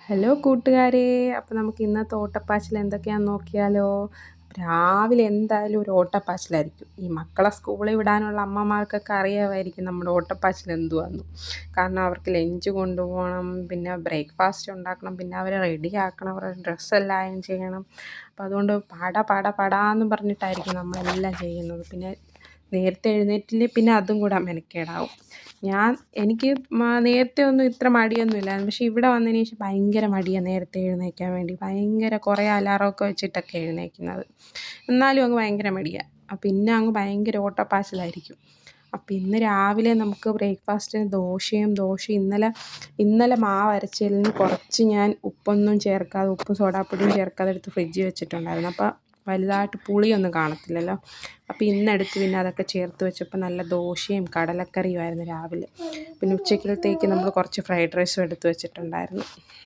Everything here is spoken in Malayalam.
ഹലോ കൂട്ടുകാരേ! അപ്പോൾ നമുക്ക് ഇന്നത്തെ ഓട്ടപ്പാച്ചിൽ എന്തൊക്കെയാണെന്ന് നോക്കിയാലോ? രാവിലെ എന്തായാലും ഒരു ഓട്ടപ്പാച്ചിലായിരിക്കും. ഈ മക്കളെ സ്കൂളിൽ വിടാനുള്ള അമ്മമാർക്കൊക്കെ അറിയാമായിരിക്കും നമ്മുടെ ഓട്ടപ്പാച്ചിൽ എന്തുവാന്ന്. കാരണം അവർക്ക് ലഞ്ച് കൊണ്ടുപോകണം, പിന്നെ ബ്രേക്ക്ഫാസ്റ്റ് ഉണ്ടാക്കണം, പിന്നെ അവരെ റെഡിയാക്കണം, അവരുടെ ഡ്രസ്സെല്ലാം അയൺ ചെയ്യണം. അപ്പോൾ അതുകൊണ്ട് പടാന്ന് പറഞ്ഞിട്ടായിരിക്കും നമ്മളെല്ലാം ചെയ്യുന്നത്. പിന്നെ നേരത്തെ എഴുന്നേറ്റില്ലേ പിന്നെ അതും കൂടെ മെനക്കേടാവും. എനിക്ക് നേരത്തെ ഒന്നും ഇത്ര മടിയൊന്നുമില്ലായിരുന്നു. പക്ഷേ ഇവിടെ വന്നതിന് ശേഷം ഭയങ്കര മടിയാണ് നേരത്തെ എഴുന്നേൽക്കാൻ വേണ്ടി. കുറേ അലാറമൊക്കെ വെച്ചിട്ടൊക്കെ എഴുന്നേൽക്കുന്നത്. എന്നാലും അങ്ങ് ഭയങ്കര മടിയാണ്. പിന്നെ അങ്ങ് ഭയങ്കര ഓട്ടപ്പാച്ചിലായിരിക്കും. അപ്പോൾ ഇന്ന് രാവിലെ നമുക്ക് ബ്രേക്ക്ഫാസ്റ്റിന് ദോശ ഇന്നലെ മാവ് അരച്ചതിൽ കുറച്ച് ഞാൻ ഉപ്പൊന്നും ചേർക്കാതെ ഉപ്പും സോഡാപ്പൊടിയും ചേർക്കാതെ എടുത്ത് ഫ്രിഡ്ജിൽ വെച്ചിട്ടുണ്ടായിരുന്നു. അപ്പോൾ വലുതായിട്ട് പുളിയൊന്നും കാണത്തില്ലല്ലോ. അപ്പോൾ ഇന്നെടുത്ത് പിന്നെ അതൊക്കെ ചേർത്ത് വെച്ചപ്പോൾ നല്ല ദോശയും കടലക്കറിയുമായിരുന്നു രാവിലെ. പിന്നെ ഉച്ചക്കലത്തേക്ക് നമ്മൾ കുറച്ച് ഫ്രൈഡ് റൈസും എടുത്ത് വെച്ചിട്ടുണ്ടായിരുന്നു.